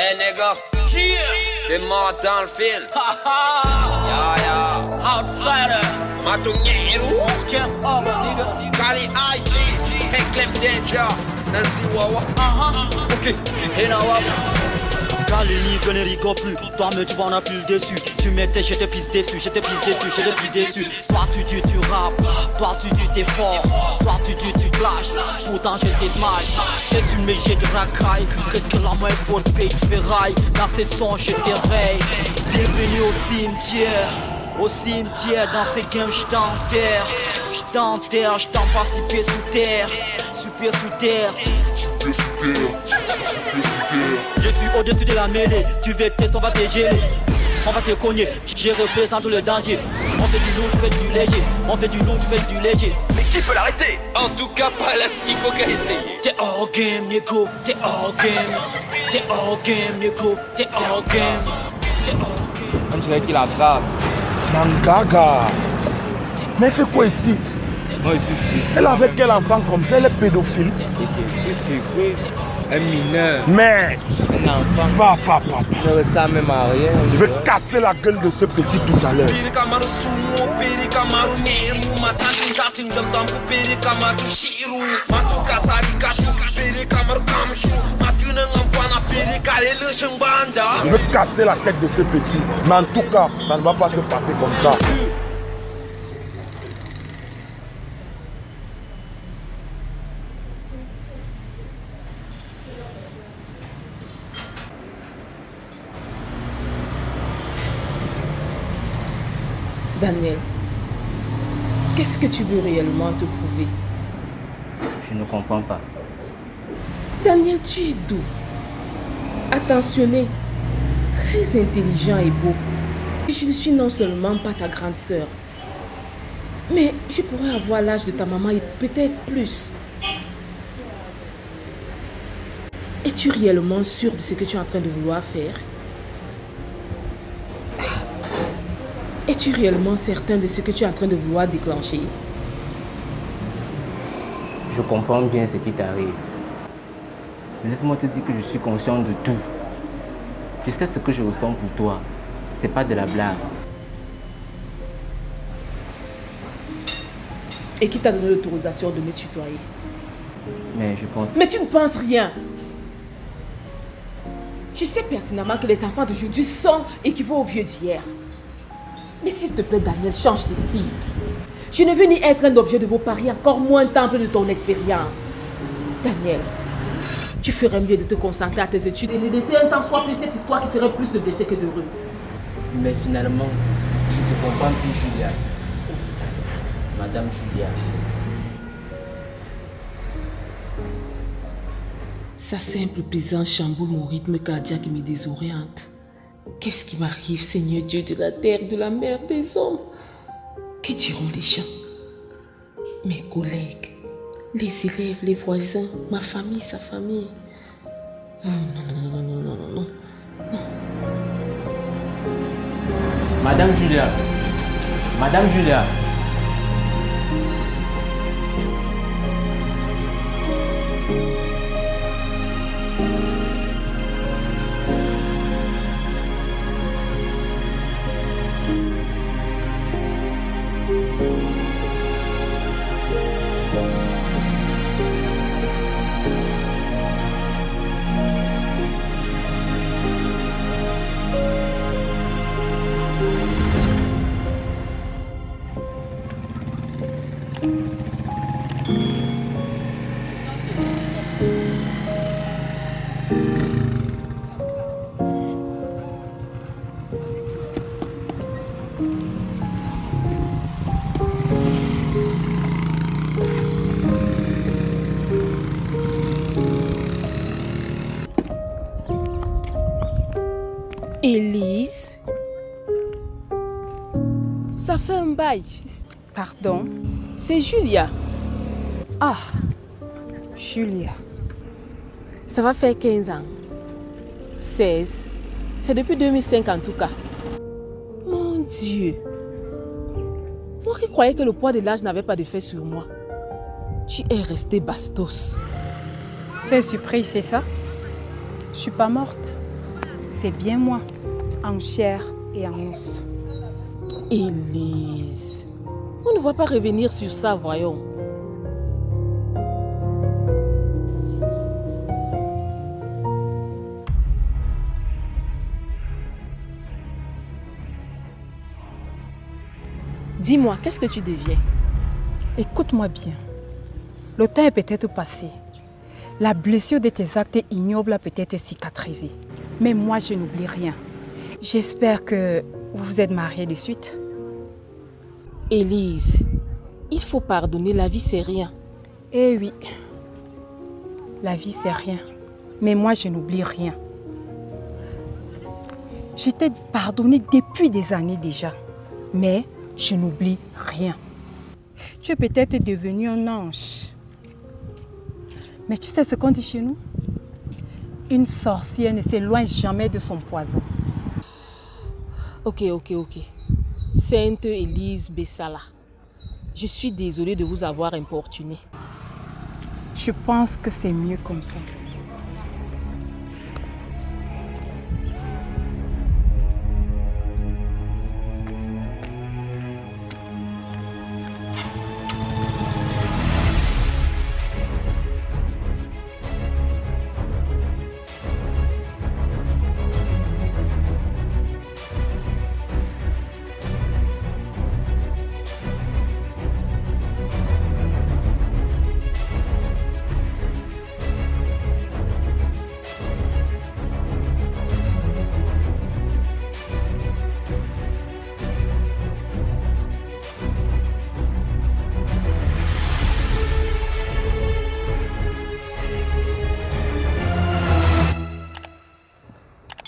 Hey nigga, t'es mort dans le film. Outsider. Matunyeru. Kali IG. Hey Clem Danger. Nancy Wawa. Ok. Hey now Kalini, que ne rigole plus. Toi, mais tu vas en as plus le dessus. Tu m'étais, je te pisse dessus. Je te pisse dessus, je te pisse dessus. Toi, tu dis, tu rappes. Toi, tu dis, t'es fort. Toi, tu dis, tu clashes. Pourtant, je te smash. T'es sur mes jets de racaille. Qu'est-ce que la main est forte, paye de ferraille. Dans ces sons, je t'éveille. Bienvenue au cimetière. Au cimetière, dans ces games, je t'enterre. Je t'enterre, je t'envoie 6 pieds sous terre. 6 pieds sous terre. Je suis au-dessus de la mêlée. Tu veux tester, on va te geler. On va te cogner, je représente le danger. On fait du lourd, tu fais du léger. On fait du lourd, tu fais du léger. Mais qui peut l'arrêter? En tout cas pas l'Astico qui a essayé. T'es hors game, Nico. T'es hors game. T'es hors game, Nico. T'es hors game. T'es hors game. On dirait qu'il attrape. Mangaga. Mais c'est quoi ici? Moi, je suis sûr. Elle avait quel enfant comme ça? Elle est pédophile. Je suis sûr, oui. Un mineur. Mais Un enfant. Papa. Ne ressemble même à rien. Je vais casser la gueule de ce petit tout à l'heure. Je vais casser la tête de ce petit. Mais en tout cas, ça ne va pas se passer comme ça. Daniel, qu'est-ce que tu veux réellement te prouver? Je ne comprends pas. Daniel, tu es doux, attentionné, très intelligent et beau. Et je ne suis non seulement pas ta grande sœur, mais je pourrais avoir l'âge de ta maman et peut-être plus. Es-tu réellement sûr de ce que tu es en train de vouloir faire? Es-tu réellement certain de ce que tu es en train de vouloir déclencher? Je comprends bien ce qui t'arrive. Mais laisse-moi te dire que je suis conscient de tout. Je sais ce que je ressens pour toi. C'est pas de la blague. Et qui t'a donné l'autorisation de me tutoyer? Mais je pense... Mais tu ne penses rien. Je sais pertinemment que les enfants d'aujourd'hui sont équivalents aux vieux d'hier. Mais s'il te plaît, Daniel, change de cible. Je ne veux ni être un objet de vos paris, encore moins temple de ton expérience. Daniel, tu ferais mieux de te concentrer à tes études et de laisser un temps soit plus cette histoire qui ferait plus de blessés que d'heureux. Mais finalement, je te comprends plus, Julia. Madame Julia. Sa simple plaisance chamboule mon rythme cardiaque et me désoriente. Qu'est-ce qui m'arrive, Seigneur Dieu de la terre, de la mer, des hommes? Que diront les gens? Mes collègues, les élèves, les voisins, ma famille, sa famille. Non. Madame Julia. Madame Julia. Élise, ça fait un bail. Pardon? C'est Julia. Ah, Julia. Ça va faire 15 ans. 16. C'est depuis 2005 en tout cas. Mon Dieu. Moi qui croyais que le poids de l'âge n'avait pas d'effet sur moi. Tu es restée bastos. Tu es surpris, c'est ça? Je suis pas morte. c'est bien moi, en chair et en os. Élise, on ne va pas revenir sur ça, voyons. Dis-moi, qu'est-ce que tu deviens? Écoute-moi bien. Le temps est peut-être passé. La blessure de tes actes ignobles a peut-être cicatrisé. Mais moi, je n'oublie rien. J'espère que vous vous êtes mariés de suite. Élise, il faut pardonner, la vie c'est rien. Eh oui, la vie c'est rien. Mais moi, je n'oublie rien. Je t'ai pardonné depuis des années déjà. Mais je n'oublie rien. Tu es peut-être devenu un ange. Mais tu sais ce qu'on dit chez nous? Une sorcière ne s'éloigne jamais de son poison. Ok. Sainte Élise Bessala, je suis désolée de vous avoir importuné. Je pense que c'est mieux comme ça.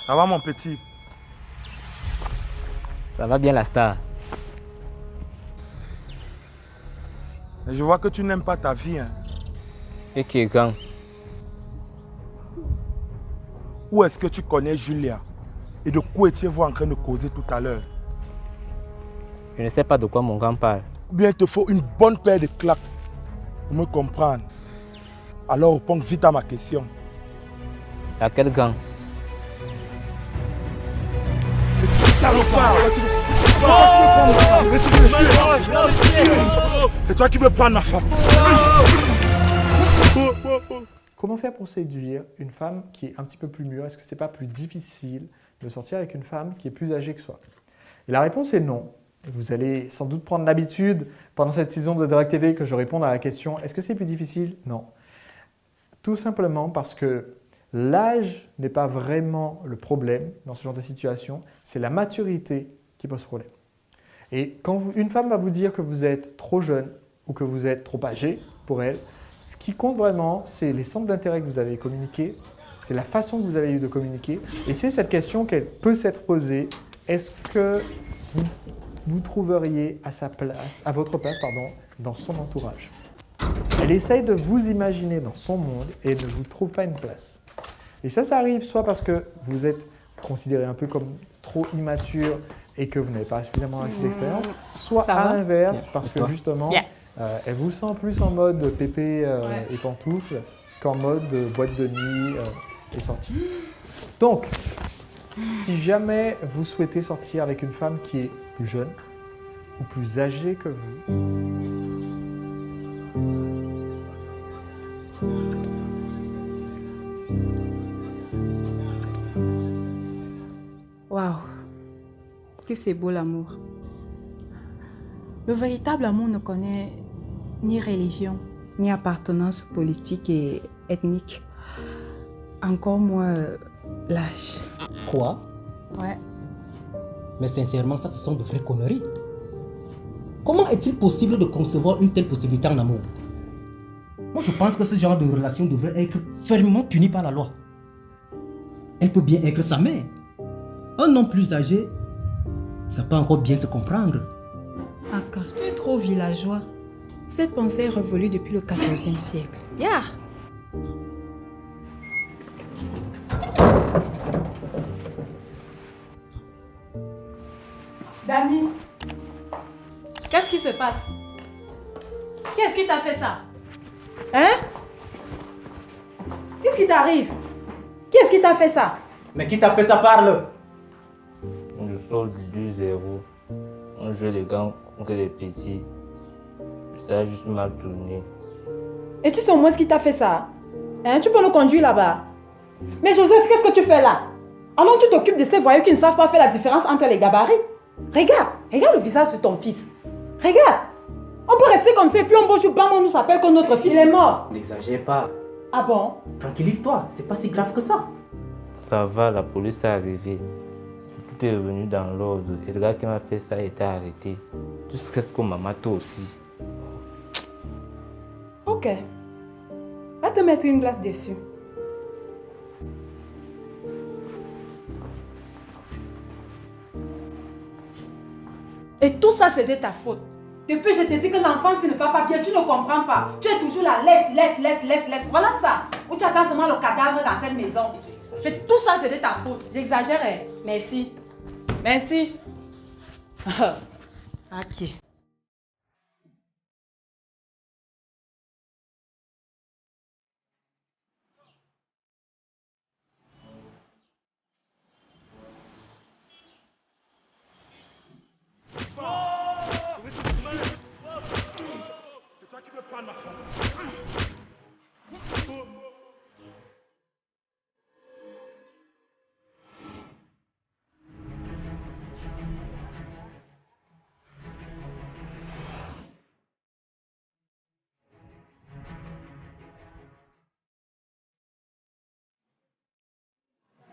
Ça va mon petit? Ça va bien la star. Mais je vois que tu n'aimes pas ta vie. Hein. Et qui est grand? Où est-ce que tu connais Julia? Et de quoi étiez-vous en train de causer tout à l'heure? Je ne sais pas de quoi mon grand parle. Ou bien il te faut une bonne paire de claques pour me comprendre. Alors réponds vite à ma question. Laquelle gang? C'est toi qui veux prendre ma femme. Comment faire pour séduire une femme qui est un petit peu plus mûre? Est-ce que c'est pas plus difficile de sortir avec une femme qui est plus âgée que soi? Et la réponse est non. Vous allez sans doute prendre l'habitude pendant cette saison de Direct TV que je réponde à la question est-ce que c'est plus difficile? Non. Tout simplement parce que l'âge n'est pas vraiment le problème dans ce genre de situation, c'est la maturité qui pose problème. Et quand une femme va vous dire que vous êtes trop jeune ou que vous êtes trop âgé pour elle, ce qui compte vraiment, c'est les centres d'intérêt que vous avez communiqués, c'est la façon que vous avez eu de communiquer, et c'est cette question qu'elle peut s'être posée, est-ce que vous trouveriez à votre place, dans son entourage? Elle essaye de vous imaginer dans son monde et ne vous trouve pas une place. Et ça arrive soit parce que vous êtes considéré un peu comme trop immature et que vous n'avez pas suffisamment assez d'expérience, soit à l'inverse, parce que justement, elle vous sent plus en mode pépé et pantoufles qu'en mode boîte de nuit et sortie. Donc, si jamais vous souhaitez sortir avec une femme qui est plus jeune ou plus âgée que vous, Waouh, que c'est beau l'amour. Le véritable amour ne connaît ni religion, ni appartenance politique et ethnique. Encore moins l'âge. Quoi? Ouais. Mais sincèrement, ça, ce sont de vraies conneries. Comment est-il possible de concevoir une telle possibilité en amour? Moi, je pense que ce genre de relation devrait être fermement puni par la loi. Elle peut bien être sa mère. Un homme plus âgé, ça peut encore bien se comprendre. Aka, tu es trop villageois. Cette pensée est révolue depuis le 14e siècle. Ya! Dami, qu'est-ce qui se passe? Qu'est-ce qui t'a fait ça? Hein? Qu'est-ce qui t'arrive? Qu'est-ce qui t'a fait ça? Mais qui t'a fait ça, parle? Je sors du 2-0. On joue les grands contre les petits. Ça a juste mal tourné. Et tu sais au moins ce qui t'a fait ça? Hein, tu peux nous conduire là-bas. Mais Joseph, qu'est-ce que tu fais là? Alors tu t'occupes de ces voyous qui ne savent pas faire la différence entre les gabarits. Regarde le visage de ton fils. Regarde. On peut rester comme ça et puis un beau jour, bam, on nous appelle que notre fils est mort. N'exagère pas. Ah bon? Tranquillise-toi, c'est pas si grave que ça. Ça va, la police est arrivée. Tout est revenu dans l'ordre. Et le gars qui m'a fait ça a été arrêté. Tout ce que maman toi aussi. Ok. Va te mettre une glace dessus. Et tout ça, c'est de ta faute. Depuis, je te dis que l'enfant, s'il ne va pas bien, tu ne comprends pas. Tu es toujours là, laisse. Voilà ça. Où tu attends seulement le cadavre dans cette maison. C'est tout ça, c'est de ta faute. J'exagère. Merci. Merci. Ok.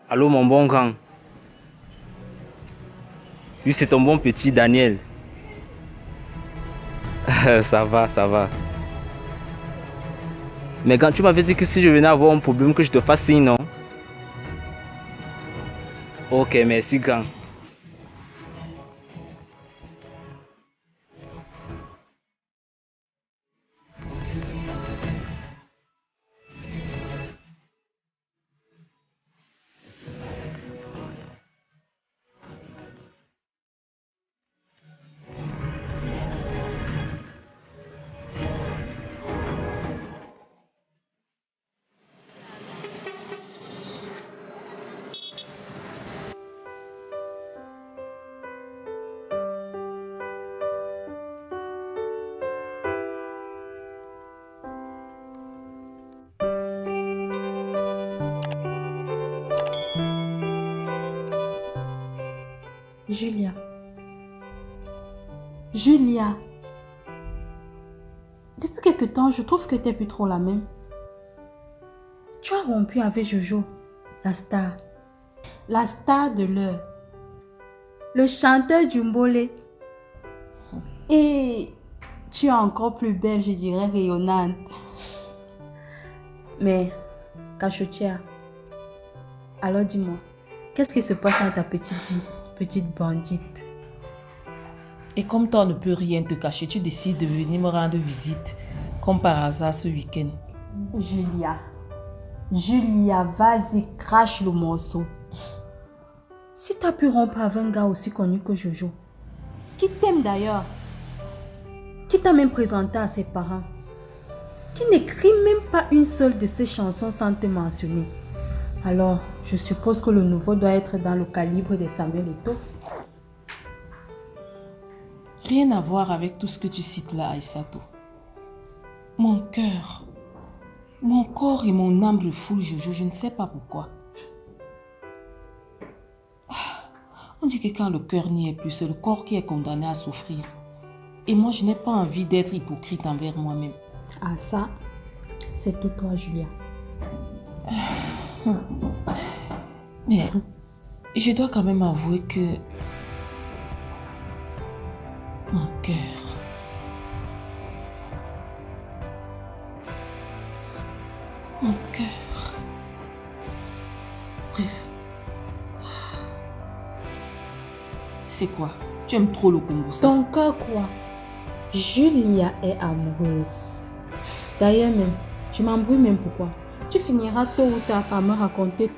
Allô mon bon grand. Oui, c'est ton bon petit Daniel. Ça va. Mais quand tu m'avais dit que si je venais avoir un problème, que je te fasse signe, non? Ok, merci grand. Julia. Depuis quelque temps, je trouve que t'es plus trop la même. Tu as rompu avec Jojo, la star. La star de l'heure. Le chanteur du mbolé. Et tu es encore plus belle, je dirais rayonnante. Mais, cachotière, alors dis-moi, qu'est-ce qui se passe dans ta petite vie, petite bandite? Et comme toi ne peux rien te cacher, tu décides de venir me rendre visite, comme par hasard ce week-end. Julia, vas-y, crache le morceau. Si tu as pu rompre avec un gars aussi connu que Jojo, qui t'aime d'ailleurs, qui t'a même présenté à ses parents, qui n'écrit même pas une seule de ses chansons sans te mentionner, alors je suppose que le nouveau doit être dans le calibre de Samuel Eto'o. Rien à voir avec tout ce que tu cites là, Aïssatou. Mon cœur, mon corps et mon âme refoulent Jojo, je ne sais pas pourquoi. On dit que quand le cœur n'y est plus, c'est le corps qui est condamné à souffrir. Et moi, je n'ai pas envie d'être hypocrite envers moi-même. Ah ça, c'est tout toi, Julia. Mais je dois quand même avouer que mon cœur, bref, c'est quoi? Tu aimes trop le Congo, ça? Ton cœur quoi? Julia est amoureuse. D'ailleurs même, je m'embrouille même pourquoi. Tu finiras tôt ou tard par me raconter.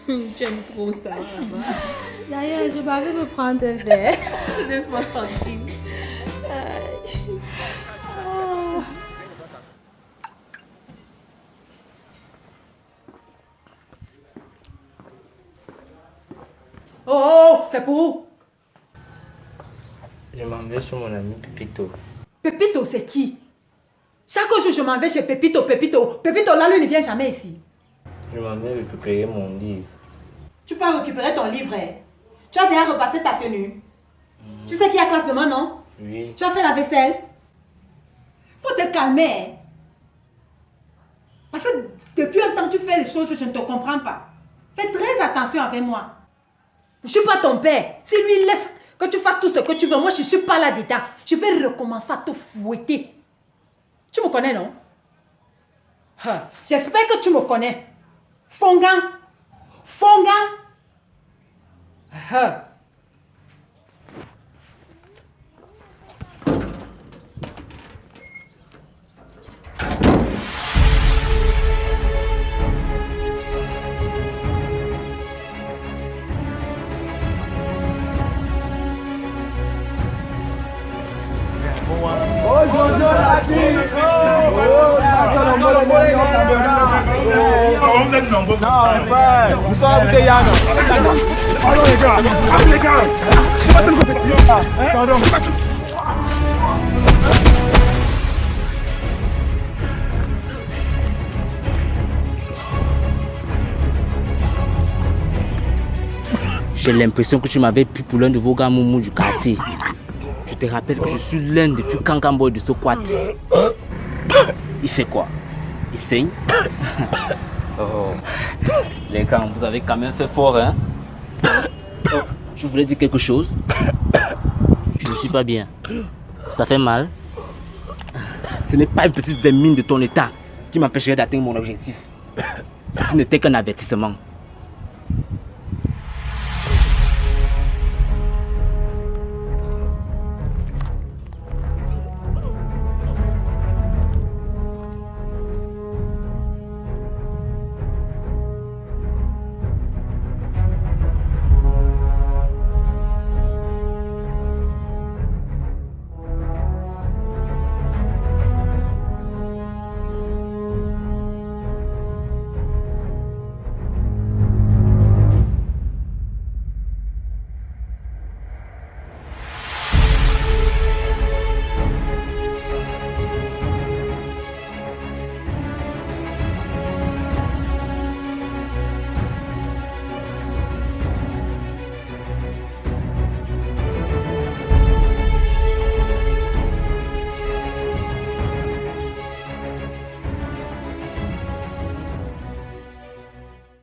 J'aime trop ça. D'ailleurs, je m'avais me prendre un verre. Laisse-moi tranquille. Oh, c'est pour où? Je m'en vais chez mon ami Pépito. Pépito, c'est qui? Chaque jour, je m'en vais chez Pépito. Pépito, là, lui ne vient jamais ici. Je m'en vais récupérer mon livre. Tu peux récupérer ton livre, hein? Tu as déjà repassé ta tenue. Tu sais qu'il y a classe demain, non? Oui. Tu as fait la vaisselle? Faut te calmer, hein? Parce que depuis un temps, tu fais les choses, je ne te comprends pas. Fais très attention avec moi. Je ne suis pas ton père. Si lui laisse que tu fasses tout ce que tu veux, moi je ne suis pas là-dedans. Je vais recommencer à te fouetter. Tu me connais, non? J'espère que tu me connais. Fongan. Vous êtes nombreux. Non, nous sommes à Yann. Allons les gars. Allez les gars. Je passe une compétition. Pardon. J'ai l'impression que tu m'avais pris pour l'un de vos gars moumou du quartier. Je te rappelle que je suis l'un des plus cancan-boys de ce quat. Il fait quoi? Il saigne? Oh. Les gars, vous avez quand même fait fort, hein? Oh, je voulais dire quelque chose. Je ne suis pas bien. Ça fait mal. Ce n'est pas une petite vermine de ton état qui m'empêcherait d'atteindre mon objectif. Ceci n'était qu'un avertissement.